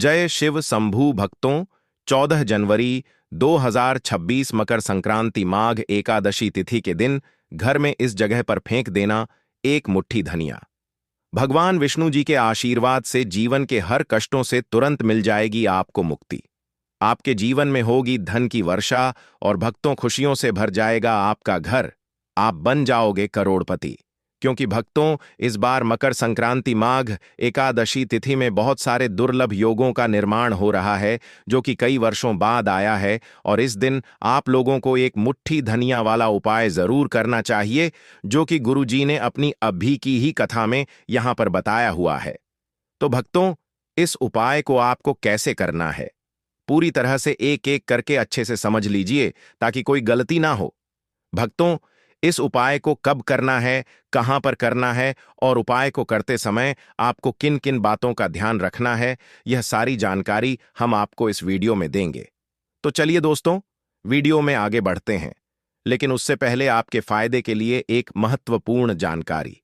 जय शिव शंभू भक्तों। 14 जनवरी 2026 मकर संक्रांति माघ एकादशी तिथि के दिन घर में इस जगह पर फेंक देना एक मुट्ठी धनिया। भगवान विष्णु जी के आशीर्वाद से जीवन के हर कष्टों से तुरंत मिल जाएगी आपको मुक्ति। आपके जीवन में होगी धन की वर्षा और भक्तों खुशियों से भर जाएगा आपका घर। आप बन जाओगे करोड़पति। क्योंकि भक्तों, इस बार मकर संक्रांति माघ एकादशी तिथि में बहुत सारे दुर्लभ योगों का निर्माण हो रहा है, जो कि कई वर्षों बाद आया है। और इस दिन आप लोगों को एक मुट्ठी धनिया वाला उपाय जरूर करना चाहिए, जो कि गुरुजी ने अपनी अभी की ही कथा में यहां पर बताया हुआ है। तो भक्तों, इस उपाय को आपको कैसे करना है, पूरी तरह से एक एक करके अच्छे से समझ लीजिए ताकि कोई गलती ना हो। भक्तों, इस उपाय को कब करना है, कहां पर करना है और उपाय को करते समय आपको किन किन बातों का ध्यान रखना है, यह सारी जानकारी हम आपको इस वीडियो में देंगे। तो चलिए दोस्तों, वीडियो में आगे बढ़ते हैं। लेकिन उससे पहले आपके फायदे के लिए एक महत्वपूर्ण जानकारी।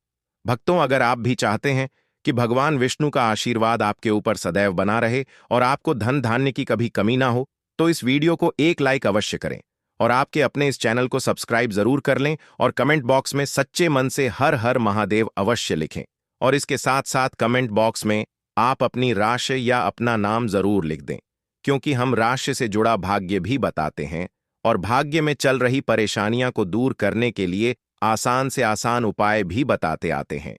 भक्तों, अगर आप भी चाहते हैं कि भगवान विष्णु का आशीर्वाद आपके ऊपर सदैव बना रहे और आपको धन धान्य की कभी कमी ना हो, तो इस वीडियो को एक लाइक अवश्य करें और आपके अपने इस चैनल को सब्सक्राइब जरूर कर लें और कमेंट बॉक्स में सच्चे मन से हर हर महादेव अवश्य लिखें। और इसके साथ साथ कमेंट बॉक्स में आप अपनी राशि या अपना नाम जरूर लिख दें, क्योंकि हम राशि से जुड़ा भाग्य भी बताते हैं और भाग्य में चल रही परेशानियां को दूर करने के लिए आसान से आसान उपाय भी बताते आते हैं।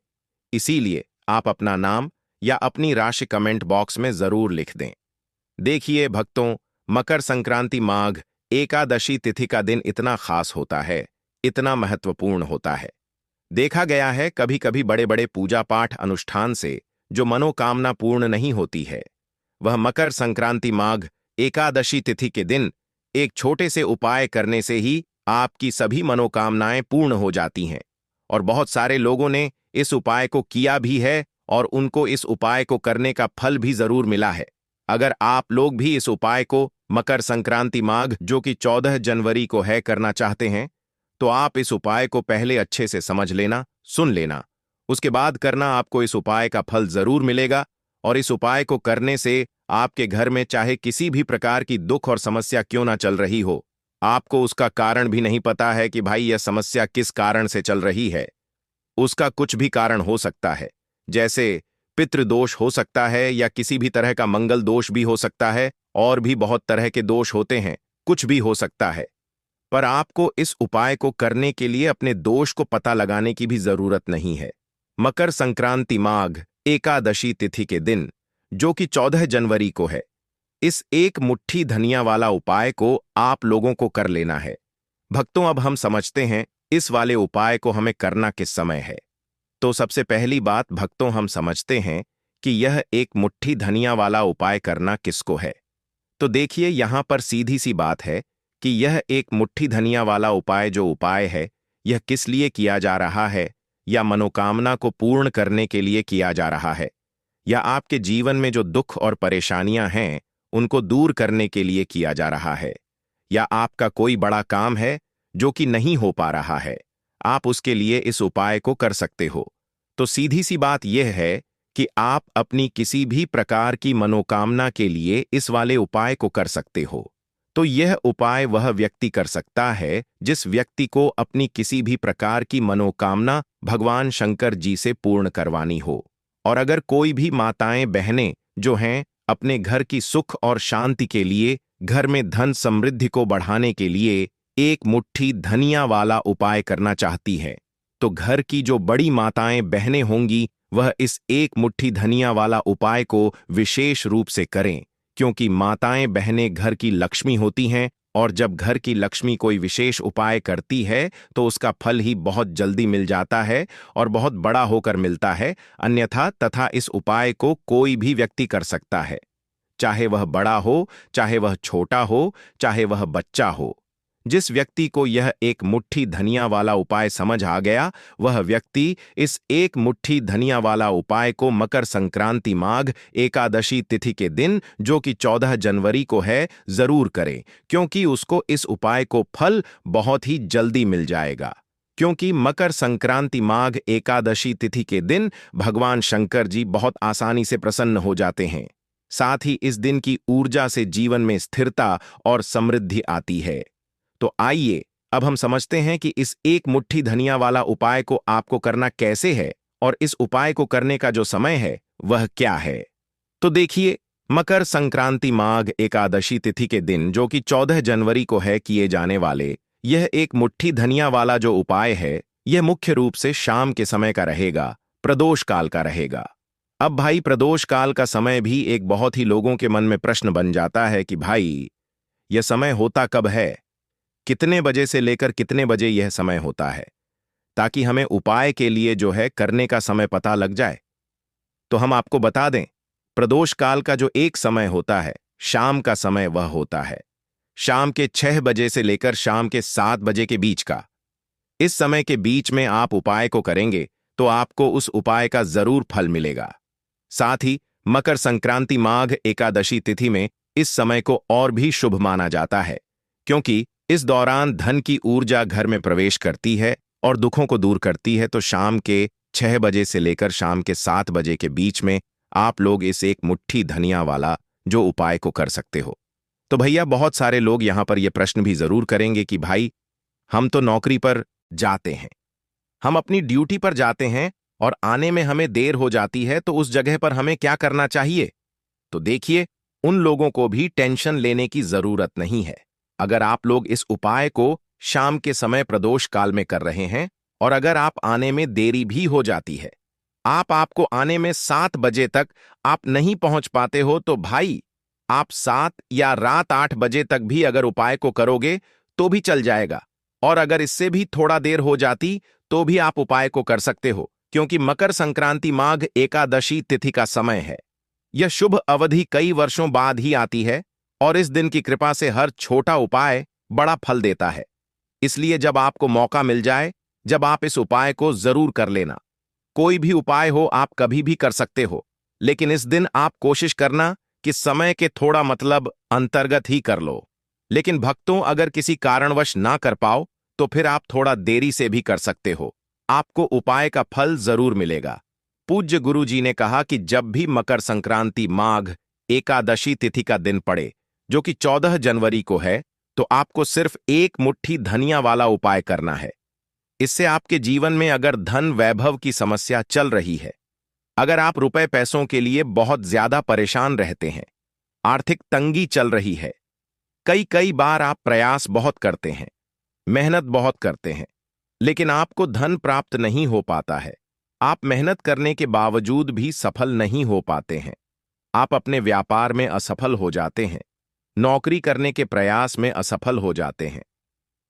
इसीलिए आप अपना नाम या अपनी राशि कमेंट बॉक्स में जरूर लिख दें। देखिए भक्तों, मकर संक्रांति माघ एकादशी तिथि का दिन इतना खास होता है, इतना महत्वपूर्ण होता है। देखा गया है कभी कभी बड़े बड़े पूजा पाठ अनुष्ठान से जो मनोकामना पूर्ण नहीं होती है, वह मकर संक्रांति माघ एकादशी तिथि के दिन एक छोटे से उपाय करने से ही आपकी सभी मनोकामनाएं पूर्ण हो जाती हैं। और बहुत सारे लोगों ने इस उपाय को किया भी है और उनको इस उपाय को करने का फल भी जरूर मिला है। अगर आप लोग भी इस उपाय को मकर संक्रांति माघ, जो कि 14 जनवरी को है, करना चाहते हैं, तो आप इस उपाय को पहले अच्छे से समझ लेना, सुन लेना। उसके बाद करना, आपको इस उपाय का फल जरूर मिलेगा। और इस उपाय को करने से आपके घर में चाहे किसी भी प्रकार की दुख और समस्या क्यों ना चल रही हो, आपको उसका कारण भी नहीं पता है कि भाई यह समस्या किस कारण से चल रही है। उसका कुछ भी कारण हो सकता है, जैसे पितृदोष हो सकता है या किसी भी तरह का मंगल दोष भी हो सकता है, और भी बहुत तरह के दोष होते हैं, कुछ भी हो सकता है। पर आपको इस उपाय को करने के लिए अपने दोष को पता लगाने की भी जरूरत नहीं है। मकर संक्रांति माघ एकादशी तिथि के दिन, जो कि 14 जनवरी को है, इस एक मुट्ठी धनिया वाला उपाय को आप लोगों को कर लेना है। भक्तों, अब हम समझते हैं इस वाले उपाय को हमें करना किस समय है। तो सबसे पहली बात भक्तों, हम समझते हैं कि यह एक मुट्ठी धनिया वाला उपाय करना किसको है। तो देखिए, यहां पर सीधी सी बात है कि यह एक मुट्ठी धनिया वाला उपाय जो उपाय है, यह किस लिए किया जा रहा है, या मनोकामना को पूर्ण करने के लिए किया जा रहा है, या आपके जीवन में जो दुख और परेशानियां हैं उनको दूर करने के लिए किया जा रहा है, या आपका कोई बड़ा काम है जो कि नहीं हो पा रहा है, आप उसके लिए इस उपाय को कर सकते हो। तो सीधी सी बात यह है कि आप अपनी किसी भी प्रकार की मनोकामना के लिए इस वाले उपाय को कर सकते हो। तो यह उपाय वह व्यक्ति कर सकता है जिस व्यक्ति को अपनी किसी भी प्रकार की मनोकामना भगवान शंकर जी से पूर्ण करवानी हो। और अगर कोई भी माताएं बहनें जो हैं अपने घर की सुख और शांति के लिए, घर में धन समृद्धि को बढ़ाने के लिए एक मुट्ठी धनिया वाला उपाय करना चाहती है, तो घर की जो बड़ी माताएं बहनें होंगी वह इस एक मुट्ठी धनिया वाला उपाय को विशेष रूप से करें, क्योंकि माताएं बहनें घर की लक्ष्मी होती हैं और जब घर की लक्ष्मी कोई विशेष उपाय करती है तो उसका फल ही बहुत जल्दी मिल जाता है और बहुत बड़ा होकर मिलता है। अन्यथा तथा इस उपाय को कोई भी व्यक्ति कर सकता है, चाहे वह बड़ा हो, चाहे वह छोटा हो, चाहे वह बच्चा हो। जिस व्यक्ति को यह एक मुट्ठी धनिया वाला उपाय समझ आ गया, वह व्यक्ति इस एक मुट्ठी धनिया वाला उपाय को मकर संक्रांति माघ एकादशी तिथि के दिन, जो कि 14 जनवरी को है, जरूर करे, क्योंकि उसको इस उपाय को फल बहुत ही जल्दी मिल जाएगा। क्योंकि मकर संक्रांति माघ एकादशी तिथि के दिन भगवान शंकर जी बहुत आसानी से प्रसन्न हो जाते हैं। साथ ही इस दिन की ऊर्जा से जीवन में स्थिरता और समृद्धि आती है। तो आइए अब हम समझते हैं कि इस एक मुट्ठी धनिया वाला उपाय को आपको करना कैसे है और इस उपाय को करने का जो समय है वह क्या है। तो देखिए, मकर संक्रांति माघ एकादशी तिथि के दिन, जो कि 14 जनवरी को है, किए जाने वाले यह एक मुट्ठी धनिया वाला जो उपाय है, यह मुख्य रूप से शाम के समय का रहेगा, प्रदोष काल का रहेगा। अब भाई, प्रदोष काल का समय भी एक बहुत ही लोगों के मन में प्रश्न बन जाता है कि भाई, यह समय होता कब है, कितने बजे से लेकर कितने बजे यह समय होता है, ताकि हमें उपाय के लिए जो है करने का समय पता लग जाए। तो हम आपको बता दें, प्रदोष काल का जो एक समय होता है, शाम का समय, वह होता है शाम के 6 बजे से लेकर शाम के 7 बजे के बीच का। इस समय के बीच में आप उपाय को करेंगे तो आपको उस उपाय का जरूर फल मिलेगा। साथ ही मकर संक्रांति माघ एकादशी तिथि में इस समय को और भी शुभ माना जाता है, क्योंकि इस दौरान धन की ऊर्जा घर में प्रवेश करती है और दुखों को दूर करती है। तो शाम के 6 बजे से लेकर शाम के 7 बजे के बीच में आप लोग इस एक मुट्ठी धनिया वाला जो उपाय को कर सकते हो। तो भैया, बहुत सारे लोग यहां पर यह प्रश्न भी जरूर करेंगे कि भाई, हम तो नौकरी पर जाते हैं, हम अपनी ड्यूटी पर जाते हैं और आने में हमें देर हो जाती है, तो उस जगह पर हमें क्या करना चाहिए। तो देखिए, उन लोगों को भी टेंशन लेने की जरूरत नहीं है। अगर आप लोग इस उपाय को शाम के समय प्रदोष काल में कर रहे हैं और अगर आप आने में देरी भी हो जाती है, आपको आने में 7 बजे तक आप नहीं पहुंच पाते हो, तो भाई, आप 7 या रात 8 बजे तक भी अगर उपाय को करोगे तो भी चल जाएगा। और अगर इससे भी थोड़ा देर हो जाती तो भी आप उपाय को कर सकते हो, क्योंकि मकर संक्रांति माघ एकादशी तिथि का समय है। यह शुभ अवधि कई वर्षों बाद ही आती है और इस दिन की कृपा से हर छोटा उपाय बड़ा फल देता है। इसलिए जब आपको मौका मिल जाए, जब आप इस उपाय को जरूर कर लेना। कोई भी उपाय हो, आप कभी भी कर सकते हो, लेकिन इस दिन आप कोशिश करना कि समय के थोड़ा अंतर्गत ही कर लो। लेकिन भक्तों, अगर किसी कारणवश ना कर पाओ तो फिर आप थोड़ा देरी से भी कर सकते हो, आपको उपाय का फल जरूर मिलेगा। पूज्य गुरु जी ने कहा कि जब भी मकर संक्रांति माघ एकादशी तिथि का दिन पड़े, जो कि 14 जनवरी को है, तो आपको सिर्फ एक मुट्ठी धनिया वाला उपाय करना है। इससे आपके जीवन में अगर धन वैभव की समस्या चल रही है, अगर आप रुपए पैसों के लिए बहुत ज्यादा परेशान रहते हैं, आर्थिक तंगी चल रही है, कई कई बार आप प्रयास बहुत करते हैं, मेहनत बहुत करते हैं, लेकिन आपको धन प्राप्त नहीं हो पाता है, आप मेहनत करने के बावजूद भी सफल नहीं हो पाते हैं, आप अपने व्यापार में असफल हो जाते हैं, नौकरी करने के प्रयास में असफल हो जाते हैं,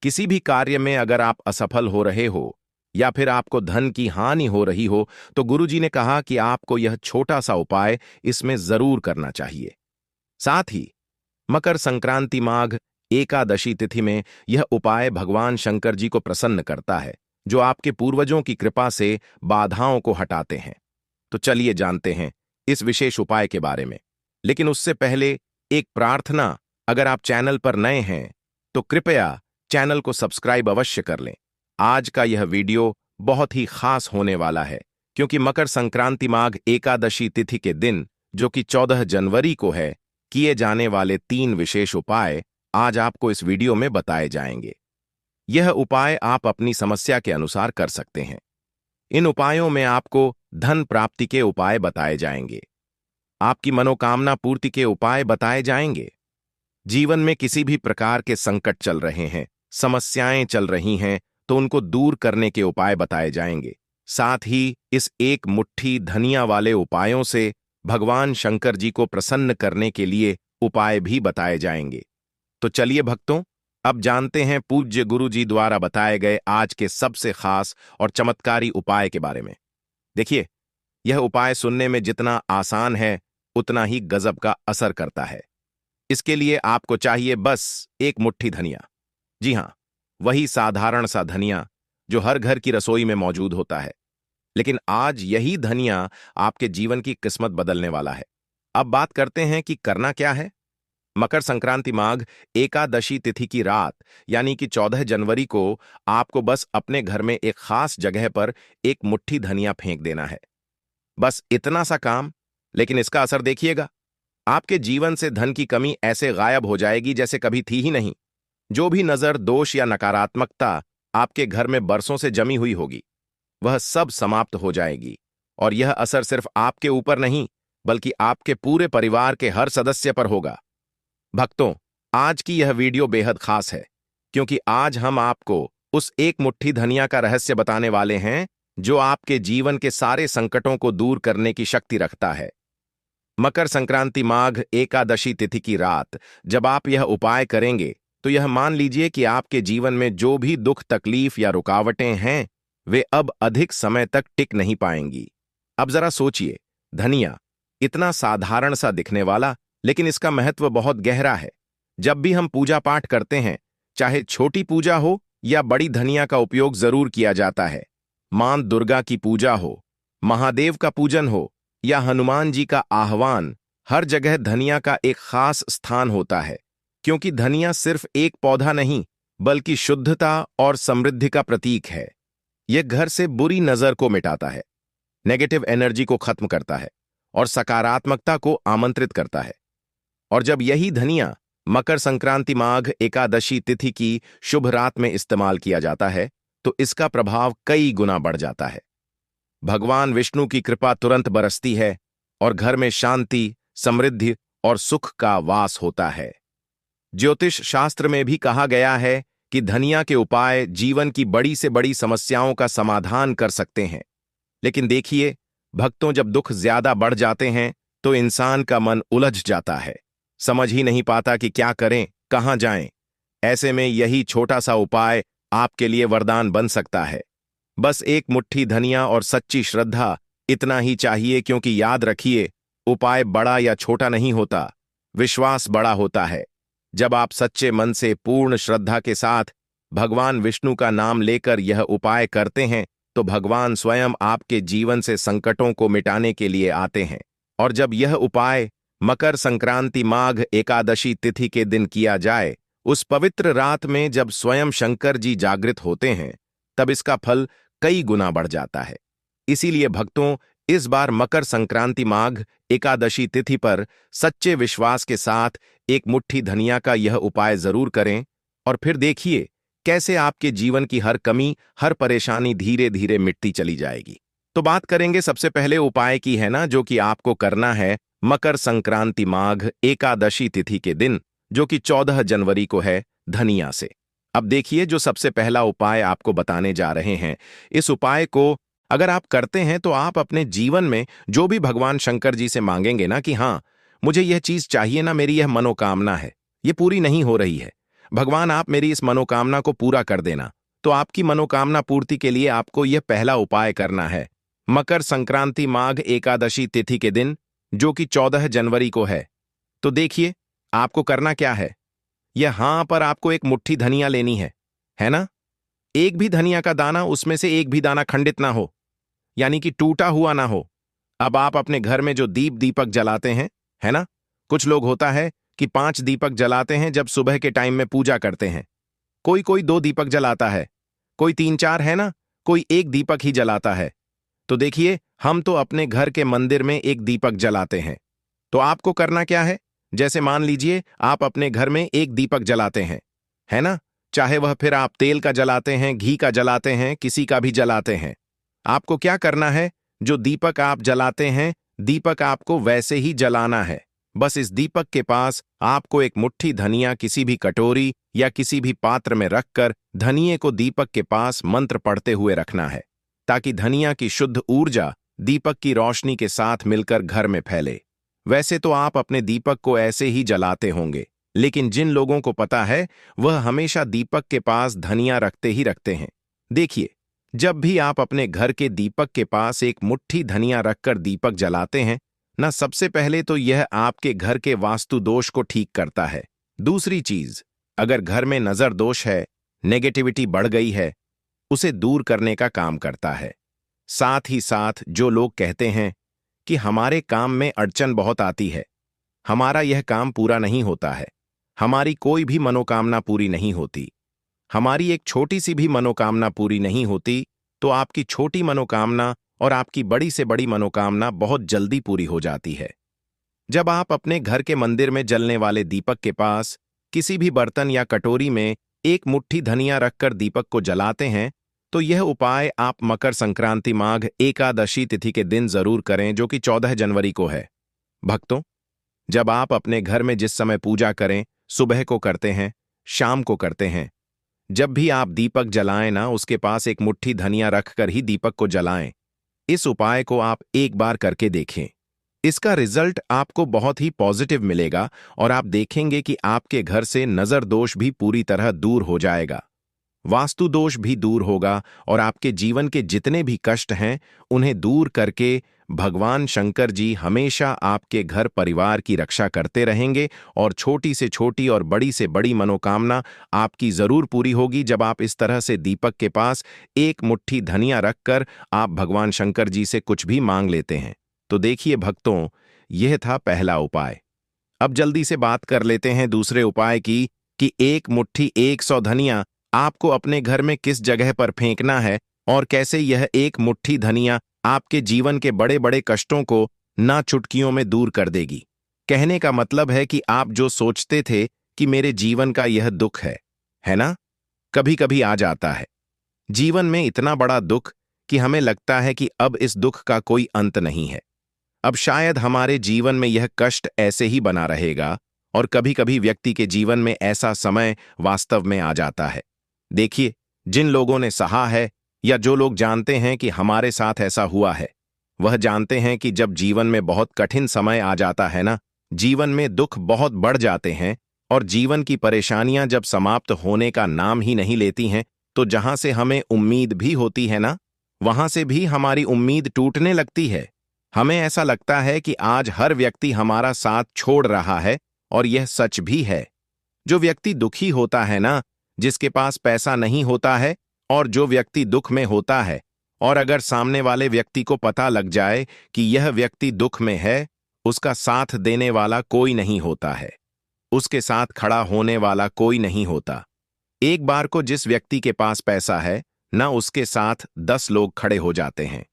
किसी भी कार्य में अगर आप असफल हो रहे हो या फिर आपको धन की हानि हो रही हो, तो गुरुजी ने कहा कि आपको यह छोटा सा उपाय इसमें जरूर करना चाहिए। साथ ही मकर संक्रांति माघ एकादशी तिथि में यह उपाय भगवान शंकर जी को प्रसन्न करता है, जो आपके पूर्वजों की कृपा से बाधाओं को हटाते हैं। तो चलिए जानते हैं इस विशेष उपाय के बारे में। लेकिन उससे पहले एक प्रार्थना, अगर आप चैनल पर नए हैं तो कृपया चैनल को सब्सक्राइब अवश्य कर लें। आज का यह वीडियो बहुत ही खास होने वाला है, क्योंकि मकर संक्रांति माघ एकादशी तिथि के दिन, जो कि 14 जनवरी को है, किए जाने वाले 3 विशेष उपाय आज आपको इस वीडियो में बताए जाएंगे। यह उपाय आप अपनी समस्या के अनुसार कर सकते हैं। इन उपायों में आपको धन प्राप्ति के उपाय बताए जाएंगे, आपकी मनोकामना पूर्ति के उपाय बताए जाएंगे, जीवन में किसी भी प्रकार के संकट चल रहे हैं, समस्याएं चल रही हैं, तो उनको दूर करने के उपाय बताए जाएंगे। साथ ही इस एक मुट्ठी धनिया वाले उपायों से भगवान शंकर जी को प्रसन्न करने के लिए उपाय भी बताए जाएंगे। तो चलिए भक्तों, अब जानते हैं पूज्य गुरु जी द्वारा बताए गए आज के सबसे खास और चमत्कारी उपाय के बारे में। देखिए, यह उपाय सुनने में जितना आसान है, उतना ही गजब का असर करता है। इसके लिए आपको चाहिए बस एक मुट्ठी धनिया। जी हां, वही साधारण सा धनिया जो हर घर की रसोई में मौजूद होता है। लेकिन आज यही धनिया आपके जीवन की किस्मत बदलने वाला है। अब बात करते हैं कि करना क्या है। मकर संक्रांति माघ एकादशी तिथि की रात, यानी कि 14 जनवरी को आपको बस अपने घर में एक खास जगह पर एक मुट्ठी धनिया फेंक देना है। बस इतना सा काम, लेकिन इसका असर देखिएगा। आपके जीवन से धन की कमी ऐसे गायब हो जाएगी जैसे कभी थी ही नहीं। जो भी नजर, दोष या नकारात्मकता आपके घर में बरसों से जमी हुई होगी, वह सब समाप्त हो जाएगी। और यह असर सिर्फ आपके ऊपर नहीं, बल्कि आपके पूरे परिवार के हर सदस्य पर होगा। भक्तों, आज की यह वीडियो बेहद खास है, क्योंकि आज हम आपको उस एक मुट्ठी धनिया का रहस्य बताने वाले हैं जो आपके जीवन के सारे संकटों को दूर करने की शक्ति रखता है। मकर संक्रांति माघ एकादशी तिथि की रात जब आप यह उपाय करेंगे, तो यह मान लीजिए कि आपके जीवन में जो भी दुख, तकलीफ या रुकावटें हैं, वे अब अधिक समय तक टिक नहीं पाएंगी। अब जरा सोचिए, धनिया इतना साधारण सा दिखने वाला, लेकिन इसका महत्व बहुत गहरा है। जब भी हम पूजा पाठ करते हैं, चाहे छोटी पूजा हो या बड़ी, धनिया का उपयोग जरूर किया जाता है। मां दुर्गा की पूजा हो, महादेव का पूजन हो या हनुमान जी का आह्वान, हर जगह धनिया का एक खास स्थान होता है, क्योंकि धनिया सिर्फ एक पौधा नहीं, बल्कि शुद्धता और समृद्धि का प्रतीक है। यह घर से बुरी नजर को मिटाता है, नेगेटिव एनर्जी को खत्म करता है और सकारात्मकता को आमंत्रित करता है। और जब यही धनिया मकर संक्रांति माघ एकादशी तिथि की शुभ रात में इस्तेमाल किया जाता है, तो इसका प्रभाव कई गुना बढ़ जाता है। भगवान विष्णु की कृपा तुरंत बरसती है और घर में शांति, समृद्धि और सुख का वास होता है। ज्योतिष शास्त्र में भी कहा गया है कि धनिया के उपाय जीवन की बड़ी से बड़ी समस्याओं का समाधान कर सकते हैं। लेकिन देखिए भक्तों, जब दुख ज्यादा बढ़ जाते हैं तो इंसान का मन उलझ जाता है, समझ ही नहीं पाता कि क्या करें, कहां जाएं। ऐसे में यही छोटा सा उपाय आपके लिए वरदान बन सकता है। बस एक मुट्ठी धनिया और सच्ची श्रद्धा, इतना ही चाहिए। क्योंकि याद रखिए, उपाय बड़ा या छोटा नहीं होता, विश्वास बड़ा होता है। जब आप सच्चे मन से पूर्ण श्रद्धा के साथ भगवान विष्णु का नाम लेकर यह उपाय करते हैं, तो भगवान स्वयं आपके जीवन से संकटों को मिटाने के लिए आते हैं। और जब यह उपाय मकर संक्रांति माघ एकादशी तिथि के दिन किया जाए, उस पवित्र रात में जब स्वयं शंकर जी जागृत होते हैं, तब इसका फल कई गुना बढ़ जाता है। इसीलिए भक्तों, इस बार मकर संक्रांति माघ एकादशी तिथि पर सच्चे विश्वास के साथ एक मुट्ठी धनिया का यह उपाय जरूर करें और फिर देखिए कैसे आपके जीवन की हर कमी, हर परेशानी धीरे धीरे मिटती चली जाएगी। तो बात करेंगे सबसे पहले उपाय की, है ना, जो कि आपको करना है मकर संक्रांति माघ एकादशी तिथि के दिन, जो कि 14 जनवरी को है, धनिया से। अब देखिए, जो सबसे पहला उपाय आपको बताने जा रहे हैं, इस उपाय को अगर आप करते हैं तो आप अपने जीवन में जो भी भगवान शंकर जी से मांगेंगे ना कि हाँ, मुझे यह चीज चाहिए ना, मेरी यह मनोकामना है, ये पूरी नहीं हो रही है, भगवान आप मेरी इस मनोकामना को पूरा कर देना, तो आपकी मनोकामना पूर्ति के लिए आपको यह पहला उपाय करना है। मकर संक्रांति माघ एकादशी तिथि के दिन, जो कि 14 जनवरी को है, तो देखिए आपको करना क्या है। यहां पर आपको एक मुट्ठी धनिया लेनी है ना। एक भी धनिया का दाना, उसमें से एक भी दाना खंडित ना हो, यानी कि टूटा हुआ ना हो। अब आप अपने घर में जो दीपक जलाते हैं, है ना, कुछ लोग होता है कि 5 दीपक जलाते हैं जब सुबह के टाइम में पूजा करते हैं। कोई 2 दीपक जलाता है, कोई 3-4, है ना, कोई 1 दीपक ही जलाता है। तो देखिए, हम तो अपने घर के मंदिर में 1 दीपक जलाते हैं। तो आपको करना क्या है, जैसे मान लीजिए आप अपने घर में 1 दीपक जलाते हैं, है ना, चाहे वह फिर आप तेल का जलाते हैं, घी का जलाते हैं, किसी का भी जलाते हैं। आपको क्या करना है, जो दीपक आप जलाते हैं, दीपक आपको वैसे ही जलाना है। बस इस दीपक के पास आपको एक मुट्ठी धनिया किसी भी कटोरी या किसी भी पात्र में रखकर धनिये को दीपक के पास मंत्र पढ़ते हुए रखना है, ताकि धनिया की शुद्ध ऊर्जा दीपक की रोशनी के साथ मिलकर घर में फैले। वैसे तो आप अपने दीपक को ऐसे ही जलाते होंगे, लेकिन जिन लोगों को पता है, वह हमेशा दीपक के पास धनिया रखते ही रखते हैं। देखिए, जब भी आप अपने घर के दीपक के पास एक मुट्ठी धनिया रखकर दीपक जलाते हैं ना, सबसे पहले तो यह आपके घर के वास्तु दोष को ठीक करता है। दूसरी चीज, अगर घर में नजर दोष है, नेगेटिविटी बढ़ गई है, उसे दूर करने का काम करता है। साथ ही साथ जो लोग कहते हैं कि हमारे काम में अड़चन बहुत आती है, हमारा यह काम पूरा नहीं होता है, हमारी कोई भी मनोकामना पूरी नहीं होती, हमारी एक छोटी सी भी मनोकामना पूरी नहीं होती, तो आपकी छोटी मनोकामना और आपकी बड़ी से बड़ी मनोकामना बहुत जल्दी पूरी हो जाती है। जब आप अपने घर के मंदिर में जलने वाले दीपक के पास किसी भी बर्तन या कटोरी में एक मुट्ठी धनिया रखकर दीपक को जलाते हैं, तो यह उपाय आप मकर संक्रांति माघ एकादशी तिथि के दिन जरूर करें, जो कि 14 जनवरी को है। भक्तों, जब आप अपने घर में जिस समय पूजा करें, सुबह को करते हैं, शाम को करते हैं, जब भी आप दीपक जलाएं ना, उसके पास एक मुट्ठी धनिया रखकर ही दीपक को जलाएं। इस उपाय को आप एक बार करके देखें। इसका रिजल्ट आपको बहुत ही पॉजिटिव मिलेगा और आप देखेंगे कि आपके घर से नजर दोष भी पूरी तरह दूर हो जाएगा, वास्तु दोष भी दूर होगा और आपके जीवन के जितने भी कष्ट हैं उन्हें दूर करके भगवान शंकर जी हमेशा आपके घर परिवार की रक्षा करते रहेंगे और छोटी से छोटी और बड़ी से बड़ी मनोकामना आपकी जरूर पूरी होगी। जब आप इस तरह से दीपक के पास एक मुट्ठी धनिया रखकर आप भगवान शंकर जी से कुछ भी मांग लेते हैं। तो देखिए भक्तों, यह था पहला उपाय। अब जल्दी से बात कर लेते हैं दूसरे उपाय की कि एक मुट्ठी 100 धनिया आपको अपने घर में किस जगह पर फेंकना है और कैसे यह एक मुट्ठी धनिया आपके जीवन के बड़े बड़े कष्टों को ना चुटकियों में दूर कर देगी। कहने का मतलब है कि आप जो सोचते थे कि मेरे जीवन का यह दुख है ना, कभी कभी आ जाता है जीवन में इतना बड़ा दुख कि हमें लगता है कि अब इस दुख का कोई अंत नहीं है, अब शायद हमारे जीवन में यह कष्ट ऐसे ही बना रहेगा। और कभी कभी व्यक्ति के जीवन में ऐसा समय वास्तव में आ जाता है। देखिए, जिन लोगों ने सहा है या जो लोग जानते हैं कि हमारे साथ ऐसा हुआ है, वह जानते हैं कि जब जीवन में बहुत कठिन समय आ जाता है ना, जीवन में दुख बहुत बढ़ जाते हैं और जीवन की परेशानियां जब समाप्त होने का नाम ही नहीं लेती हैं, तो जहां से हमें उम्मीद भी होती है ना, वहां से भी हमारी उम्मीद टूटने लगती है। हमें ऐसा लगता है कि आज हर व्यक्ति हमारा साथ छोड़ रहा है और यह सच भी है। जो व्यक्ति दुखी होता है ना, जिसके पास पैसा नहीं होता है और जो व्यक्ति दुख में होता है, और अगर सामने वाले व्यक्ति को पता लग जाए कि यह व्यक्ति दुख में है, उसका साथ देने वाला कोई नहीं होता है, उसके साथ खड़ा होने वाला कोई नहीं होता। एक बार को जिस व्यक्ति के पास पैसा है ना, उसके साथ 10 लोग खड़े हो जाते हैं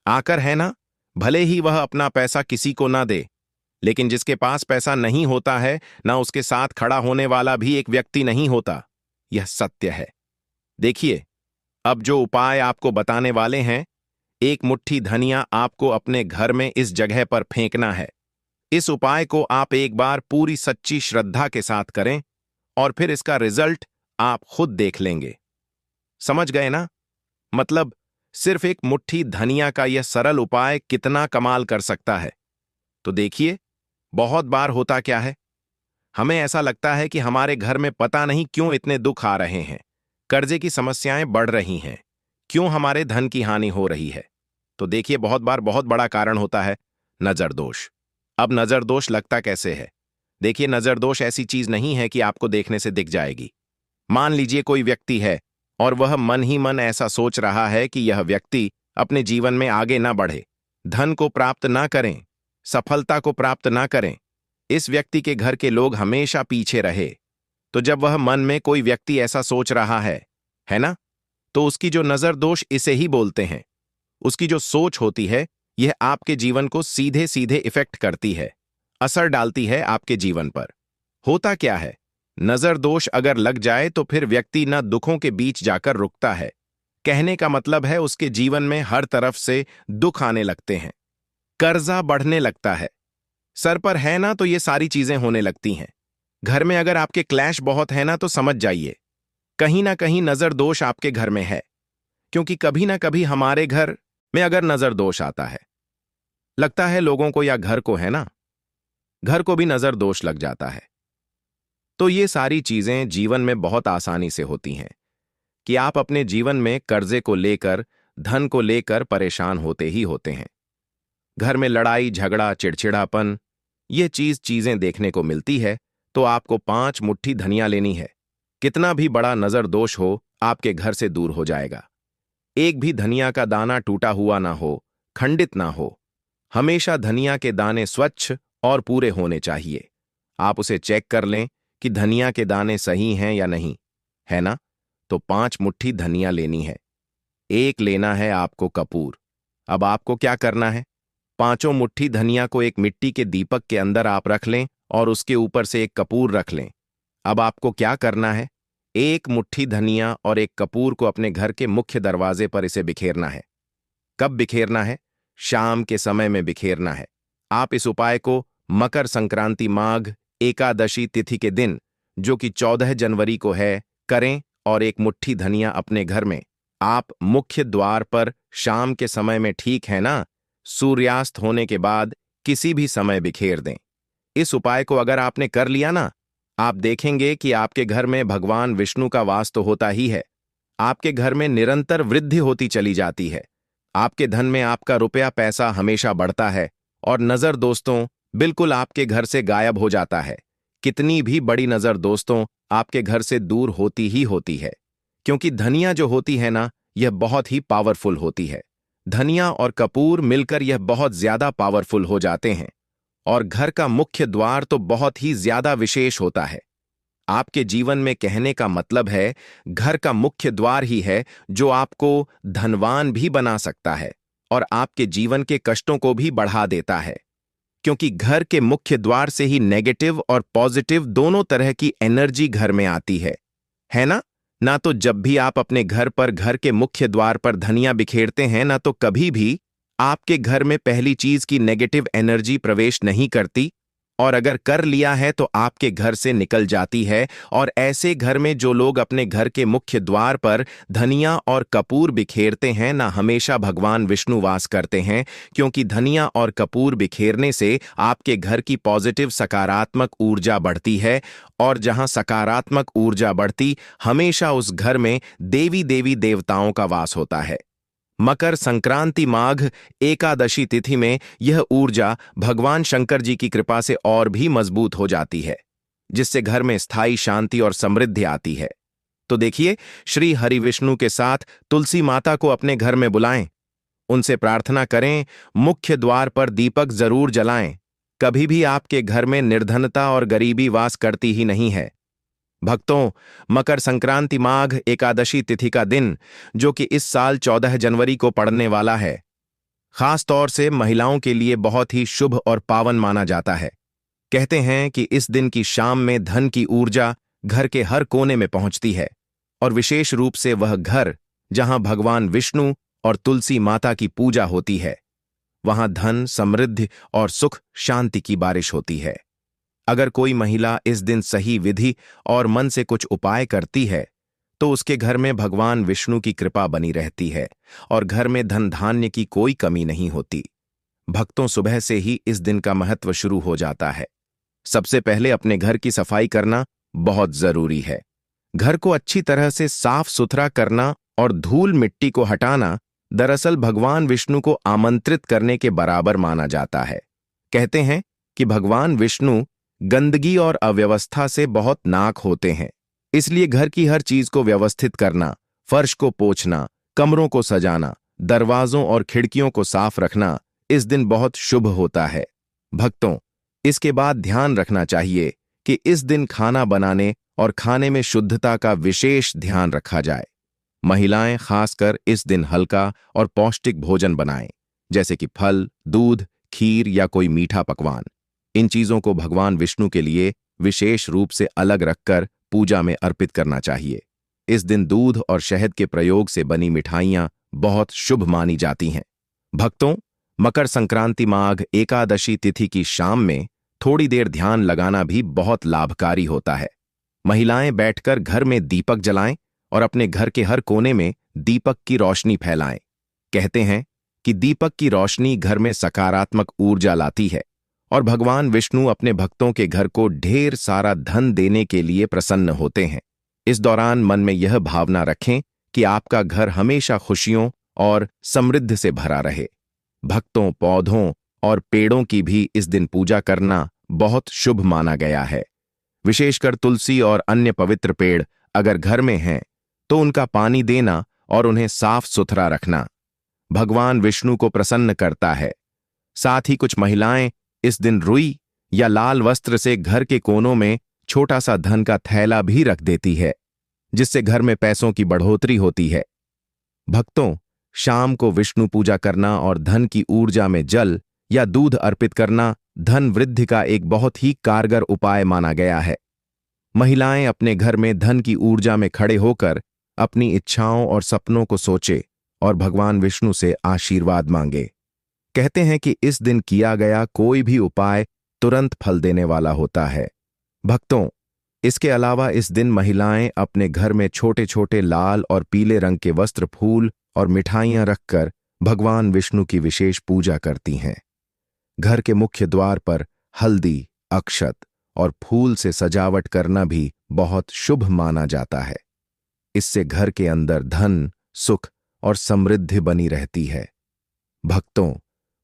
आकर, है ना, भले ही वह अपना पैसा किसी को ना दे, लेकिन जिसके पास पैसा नहीं होता है ना, उसके साथ खड़ा होने वाला भी एक व्यक्ति नहीं होता। यह सत्य है। देखिए, अब जो उपाय आपको बताने वाले हैं, एक मुट्ठी धनिया आपको अपने घर में इस जगह पर फेंकना है। इस उपाय को आप एक बार पूरी सच्ची श्रद्धा के साथ करें और फिर इसका रिजल्ट आप खुद देख लेंगे। समझ गए ना? मतलब सिर्फ एक मुट्ठी धनिया का यह सरल उपाय कितना कमाल कर सकता है। तो देखिए, बहुत बार होता क्या है, हमें ऐसा लगता है कि हमारे घर में पता नहीं क्यों इतने दुख आ रहे हैं, कर्जे की समस्याएं बढ़ रही हैं, क्यों हमारे धन की हानि हो रही है। तो देखिए, बहुत बार बहुत बड़ा कारण होता है नजर दोष। अब नजर दोष लगता कैसे है? देखिए, नजर दोष ऐसी चीज नहीं है कि आपको देखने से दिख जाएगी। मान लीजिए कोई व्यक्ति है और वह मन ही मन ऐसा सोच रहा है कि यह व्यक्ति अपने जीवन में आगे ना बढ़े, धन को प्राप्त ना करें, सफलता को प्राप्त ना करें, इस व्यक्ति के घर के लोग हमेशा पीछे रहे। तो जब वह मन में कोई व्यक्ति ऐसा सोच रहा है ना, तो उसकी जो नजर दोष इसे ही बोलते हैं, उसकी जो सोच होती है, यह आपके जीवन को सीधे सीधे इफेक्ट करती है, असर डालती है आपके जीवन पर। होता क्या है, नजर दोष अगर लग जाए तो फिर व्यक्ति न दुखों के बीच जाकर रुकता है। कहने का मतलब है उसके जीवन में हर तरफ से दुख आने लगते हैं, कर्जा बढ़ने लगता है, सर पर है ना तो ये सारी चीजें होने लगती हैं। घर में अगर आपके क्लैश बहुत है ना, तो समझ जाइए कहीं ना कहीं नजर दोष आपके घर में है। क्योंकि कभी ना कभी हमारे घर में अगर नजर दोष आता है, लगता है लोगों को या घर को, है ना, घर को भी नजर दोष लग जाता है। तो ये सारी चीजें जीवन में बहुत आसानी से होती हैं कि आप अपने जीवन में कर्जे को लेकर, धन को लेकर परेशान होते ही होते हैं। घर में लड़ाई झगड़ा चिड़चिड़ापन, ये चीजें देखने को मिलती है। तो आपको 5 मुट्ठी धनिया लेनी है। कितना भी बड़ा नजर दोष हो, आपके घर से दूर हो जाएगा। एक भी धनिया का दाना टूटा हुआ ना हो, खंडित ना हो। हमेशा धनिया के दाने स्वच्छ और पूरे होने चाहिए। आप उसे चेक कर लें कि धनिया के दाने सही हैं या नहीं, है ना? तो 5 मुट्ठी धनिया लेनी है। एक लेना है आपको कपूर। अब आपको क्या करना है, 5 मुट्ठी धनिया को एक मिट्टी के दीपक के अंदर आप रख लें और उसके ऊपर से एक कपूर रख लें। अब आपको क्या करना है? 1 मुट्ठी धनिया और 1 कपूर को अपने घर के मुख्य दरवाजे पर इसे बिखेरना है। कब बिखेरना है? शाम के समय में बिखेरना है। आप इस उपाय को मकर संक्रांति माघ एकादशी तिथि के दिन, जो कि 14 जनवरी को है, करें और 1 मुट्ठी धनिया अपने घर में आप मुख्य द्वार पर शाम के समय में, ठीक है ना, सूर्यास्त होने के बाद किसी भी समय बिखेर दें। इस उपाय को अगर आपने कर लिया ना, आप देखेंगे कि आपके घर में भगवान विष्णु का वास तो होता ही है, आपके घर में निरंतर वृद्धि होती चली जाती है, आपके धन में आपका रुपया पैसा हमेशा बढ़ता है और नजर दोस्तों बिल्कुल आपके घर से गायब हो जाता है। कितनी भी बड़ी नजर दोस्तों आपके घर से दूर होती ही होती है, क्योंकि धनिया जो होती है ना, यह बहुत ही पावरफुल होती है। धनिया और कपूर मिलकर यह बहुत ज्यादा पावरफुल हो जाते हैं और घर का मुख्य द्वार तो बहुत ही ज्यादा विशेष होता है। आपके जीवन में कहने का मतलब है, घर का मुख्य द्वार ही है जो आपको धनवान भी बना सकता है और आपके जीवन के कष्टों को भी बढ़ा देता है, क्योंकि घर के मुख्य द्वार से ही नेगेटिव और पॉजिटिव दोनों तरह की एनर्जी घर में आती है ना? ना तो जब भी आप अपने घर पर घर के मुख्य द्वार पर धनिया बिखेरते हैं, ना तो कभी भी आपके घर में पहली चीज की नेगेटिव एनर्जी प्रवेश नहीं करती, और अगर कर लिया है तो आपके घर से निकल जाती है। और ऐसे घर में जो लोग अपने घर के मुख्य द्वार पर धनिया और कपूर बिखेरते हैं ना, हमेशा भगवान विष्णु वास करते हैं, क्योंकि धनिया और कपूर बिखेरने से आपके घर की पॉजिटिव सकारात्मक ऊर्जा बढ़ती है, और जहां सकारात्मक ऊर्जा बढ़ती, हमेशा उस घर में देवी देवी देवताओं का वास होता है। मकर संक्रांति माघ एकादशी तिथि में यह ऊर्जा भगवान शंकर जी की कृपा से और भी मजबूत हो जाती है, जिससे घर में स्थायी शांति और समृद्धि आती है। तो देखिए, श्री हरि विष्णु के साथ तुलसी माता को अपने घर में बुलाएं, उनसे प्रार्थना करें, मुख्य द्वार पर दीपक जरूर जलाएं। कभी भी आपके घर में निर्धनता और गरीबी वास करती ही नहीं है। भक्तों, मकर संक्रांति माघ एकादशी तिथि का दिन, जो कि इस साल 14 जनवरी को पड़ने वाला है, खास तौर से महिलाओं के लिए बहुत ही शुभ और पावन माना जाता है। कहते हैं कि इस दिन की शाम में धन की ऊर्जा घर के हर कोने में पहुंचती है, और विशेष रूप से वह घर जहां भगवान विष्णु और तुलसी माता की पूजा होती है, वहां धन, समृद्धि और सुख शांति की बारिश होती है। अगर कोई महिला इस दिन सही विधि और मन से कुछ उपाय करती है, तो उसके घर में भगवान विष्णु की कृपा बनी रहती है और घर में धन धान्य की कोई कमी नहीं होती। भक्तों, सुबह से ही इस दिन का महत्व शुरू हो जाता है। सबसे पहले अपने घर की सफाई करना बहुत जरूरी है। घर को अच्छी तरह से साफ सुथरा करना और धूल मिट्टी को हटाना दरअसल भगवान विष्णु को आमंत्रित करने के बराबर माना जाता है। कहते हैं कि भगवान विष्णु गंदगी और अव्यवस्था से बहुत नाक होते हैं, इसलिए घर की हर चीज को व्यवस्थित करना, फर्श को पोंछना, कमरों को सजाना, दरवाजों और खिड़कियों को साफ रखना इस दिन बहुत शुभ होता है। भक्तों, इसके बाद ध्यान रखना चाहिए कि इस दिन खाना बनाने और खाने में शुद्धता का विशेष ध्यान रखा जाए। महिलाएं खासकर इस दिन हल्का और पौष्टिक भोजन बनाएं, जैसे कि फल, दूध, खीर या कोई मीठा पकवान। इन चीजों को भगवान विष्णु के लिए विशेष रूप से अलग रखकर पूजा में अर्पित करना चाहिए। इस दिन दूध और शहद के प्रयोग से बनी मिठाइयां बहुत शुभ मानी जाती हैं। भक्तों, मकर संक्रांति माघ एकादशी तिथि की शाम में थोड़ी देर ध्यान लगाना भी बहुत लाभकारी होता है। महिलाएं बैठकर घर में दीपक जलाएं और अपने घर के हर कोने में दीपक की रोशनी फैलाएं। कहते हैं कि दीपक की रोशनी घर में सकारात्मक ऊर्जा लाती है और भगवान विष्णु अपने भक्तों के घर को ढेर सारा धन देने के लिए प्रसन्न होते हैं। इस दौरान मन में यह भावना रखें कि आपका घर हमेशा खुशियों और समृद्धि से भरा रहे। भक्तों, पौधों और पेड़ों की भी इस दिन पूजा करना बहुत शुभ माना गया है। विशेषकर तुलसी और अन्य पवित्र पेड़ अगर घर में हैं, तो उनका पानी देना और उन्हें साफ सुथरा रखना भगवान विष्णु को प्रसन्न करता है। साथ ही कुछ महिलाएं इस दिन रुई या लाल वस्त्र से घर के कोनों में छोटा सा धन का थैला भी रख देती है, जिससे घर में पैसों की बढ़ोतरी होती है। भक्तों, शाम को विष्णु पूजा करना और धन की ऊर्जा में जल या दूध अर्पित करना धन वृद्धि का एक बहुत ही कारगर उपाय माना गया है। महिलाएं अपने घर में धन की ऊर्जा में खड़े होकर अपनी इच्छाओं और सपनों को सोचे और भगवान विष्णु से आशीर्वाद मांगे। कहते हैं कि इस दिन किया गया कोई भी उपाय तुरंत फल देने वाला होता है। भक्तों, इसके अलावा इस दिन महिलाएं अपने घर में छोटे छोटे लाल और पीले रंग के वस्त्र, फूल और मिठाइयां रखकर भगवान विष्णु की विशेष पूजा करती हैं। घर के मुख्य द्वार पर हल्दी, अक्षत और फूल से सजावट करना भी बहुत शुभ माना जाता है। इससे घर के अंदर धन, सुख और समृद्धि बनी रहती है। भक्तों,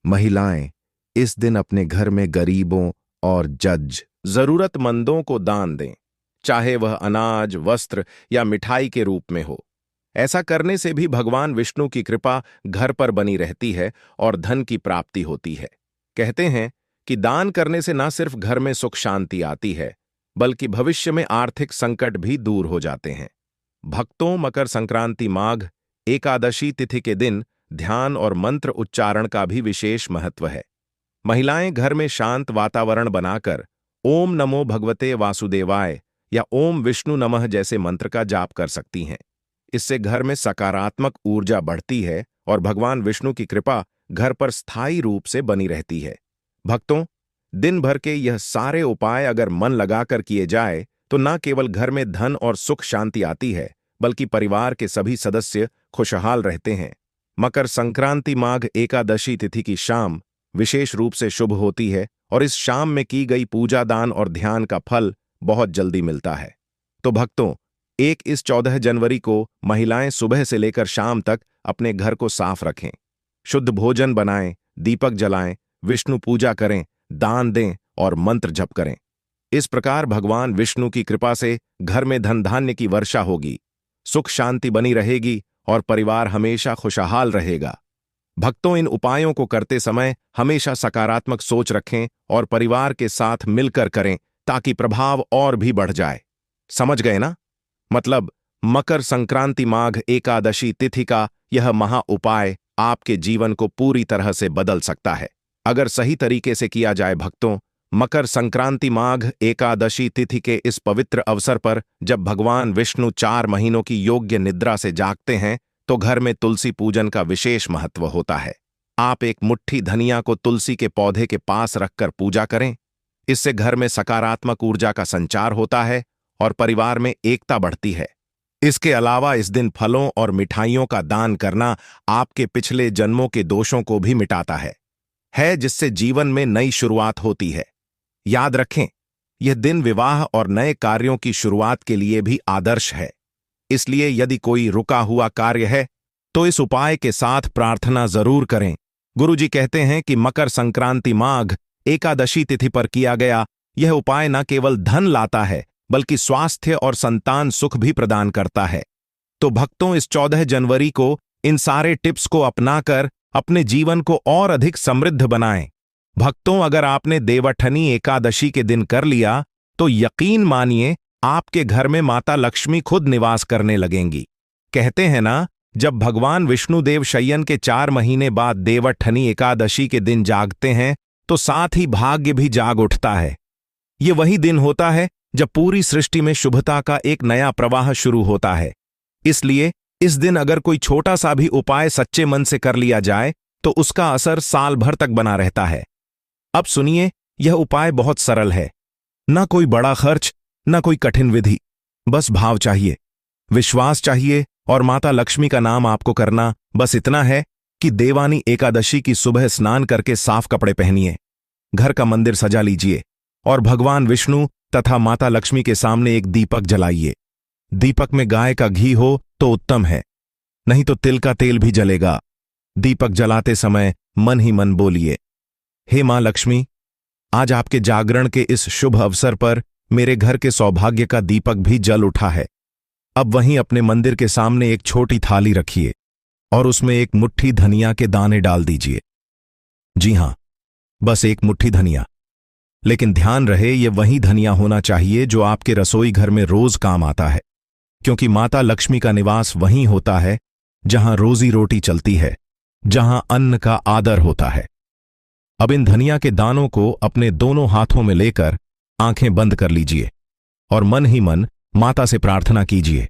महिलाएं इस दिन अपने घर में गरीबों और जरूरतमंदों को दान दें, चाहे वह अनाज, वस्त्र या मिठाई के रूप में हो। ऐसा करने से भी भगवान विष्णु की कृपा घर पर बनी रहती है और धन की प्राप्ति होती है। कहते हैं कि दान करने से न सिर्फ घर में सुख शांति आती है, बल्कि भविष्य में आर्थिक संकट भी दूर हो जाते हैं। भक्तों, मकर संक्रांति माघ एकादशी तिथि के दिन ध्यान और मंत्र उच्चारण का भी विशेष महत्व है। महिलाएं घर में शांत वातावरण बनाकर ओम नमो भगवते वासुदेवाय या ओम विष्णु नमः जैसे मंत्र का जाप कर सकती हैं। इससे घर में सकारात्मक ऊर्जा बढ़ती है और भगवान विष्णु की कृपा घर पर स्थायी रूप से बनी रहती है। भक्तों, दिन भर के यह सारे उपाय अगर मन लगाकर किए जाए तो न केवल घर में धन और सुख शांति आती है, बल्कि परिवार के सभी सदस्य खुशहाल रहते हैं। मकर संक्रांति माघ एकादशी तिथि की शाम विशेष रूप से शुभ होती है और इस शाम में की गई पूजा, दान और ध्यान का फल बहुत जल्दी मिलता है। तो भक्तों, इस 14 जनवरी को महिलाएं सुबह से लेकर शाम तक अपने घर को साफ रखें, शुद्ध भोजन बनाएं, दीपक जलाएं, विष्णु पूजा करें, दान दें और मंत्र जप करें। इस प्रकार भगवान विष्णु की कृपा से घर में धन धान्य की वर्षा होगी, सुख शांति बनी रहेगी और परिवार हमेशा खुशहाल रहेगा। भक्तों, इन उपायों को करते समय हमेशा सकारात्मक सोच रखें और परिवार के साथ मिलकर करें ताकि प्रभाव और भी बढ़ जाए। समझ गए ना? मतलब मकर संक्रांति माघ एकादशी तिथि का यह महा उपाय आपके जीवन को पूरी तरह से बदल सकता है, अगर सही तरीके से किया जाए। भक्तों, मकर संक्रांति माघ एकादशी तिथि के इस पवित्र अवसर पर जब भगवान विष्णु 4 महीनों की योग्य निद्रा से जागते हैं तो घर में तुलसी पूजन का विशेष महत्व होता है। आप एक मुट्ठी धनिया को तुलसी के पौधे के पास रखकर पूजा करें। इससे घर में सकारात्मक ऊर्जा का संचार होता है और परिवार में एकता बढ़ती है। इसके अलावा इस दिन फलों और मिठाइयों का दान करना आपके पिछले जन्मों के दोषों को भी मिटाता है, जिससे जीवन में नई शुरुआत होती है। याद रखें, यह दिन विवाह और नए कार्यों की शुरुआत के लिए भी आदर्श है। इसलिए यदि कोई रुका हुआ कार्य है तो इस उपाय के साथ प्रार्थना जरूर करें। गुरुजी कहते हैं कि मकर संक्रांति माघ एकादशी तिथि पर किया गया यह उपाय न केवल धन लाता है, बल्कि स्वास्थ्य और संतान सुख भी प्रदान करता है। तो भक्तों, इस 14 जनवरी को इन सारे टिप्स को अपनाकर अपने जीवन को और अधिक समृद्ध बनाएं। भक्तों, अगर आपने देवठनी एकादशी के दिन कर लिया तो यकीन मानिए आपके घर में माता लक्ष्मी खुद निवास करने लगेंगी। कहते हैं ना, जब भगवान विष्णुदेव शयन के 4 महीने बाद देवठनी एकादशी के दिन जागते हैं तो साथ ही भाग्य भी जाग उठता है। ये वही दिन होता है जब पूरी सृष्टि में शुभता का एक नया प्रवाह शुरू होता है। इसलिए इस दिन अगर कोई छोटा सा भी उपाय सच्चे मन से कर लिया जाए तो उसका असर साल भर तक बना रहता है। अब सुनिए, यह उपाय बहुत सरल है, न कोई बड़ा खर्च, न कोई कठिन विधि, बस भाव चाहिए, विश्वास चाहिए और माता लक्ष्मी का नाम आपको करना बस इतना है कि देवानी एकादशी की सुबह स्नान करके साफ कपड़े पहनिए, घर का मंदिर सजा लीजिए और भगवान विष्णु तथा माता लक्ष्मी के सामने एक दीपक जलाइए। दीपक में गाय का घी हो तो उत्तम है, नहीं तो तिल का तेल भी जलेगा। दीपक जलाते समय मन ही मन बोलिए, हे मां लक्ष्मी, आज आपके जागरण के इस शुभ अवसर पर मेरे घर के सौभाग्य का दीपक भी जल उठा है। अब वहीं अपने मंदिर के सामने एक छोटी थाली रखिए और उसमें एक मुट्ठी धनिया के दाने डाल दीजिए। जी हां, बस एक मुट्ठी धनिया, लेकिन ध्यान रहे ये वही धनिया होना चाहिए जो आपके रसोई घर में रोज काम आता है, क्योंकि माता लक्ष्मी का निवास वहीं होता है जहां रोजी रोटी चलती है, जहां अन्न का आदर होता है। अब इन धनिया के दानों को अपने दोनों हाथों में लेकर आंखें बंद कर लीजिए और मन ही मन माता से प्रार्थना कीजिए,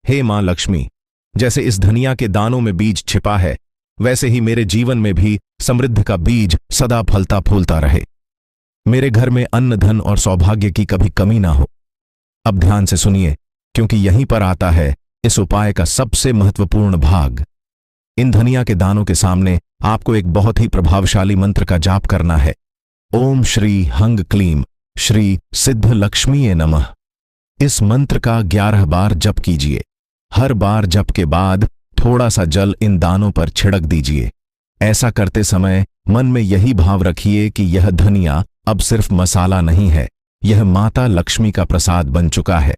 हे मां लक्ष्मी, जैसे इस धनिया के दानों में बीज छिपा है, वैसे ही मेरे जीवन में भी समृद्धि का बीज सदा फलता फूलता रहे। मेरे घर में अन्न, धन और सौभाग्य की कभी कमी ना हो। अब ध्यान से सुनिए, क्योंकि यहीं पर आता है इस उपाय का सबसे महत्वपूर्ण भाग। इन धनिया के दानों के सामने आपको एक बहुत ही प्रभावशाली मंत्र का जाप करना है। ओम श्री हंग क्लीम श्री सिद्ध लक्ष्मीये नमः। इस मंत्र का 11 बार जप कीजिए। हर बार जप के बाद थोड़ा सा जल इन दानों पर छिड़क दीजिए। ऐसा करते समय मन में यही भाव रखिए कि यह धनिया अब सिर्फ मसाला नहीं है, यह माता लक्ष्मी का प्रसाद बन चुका है।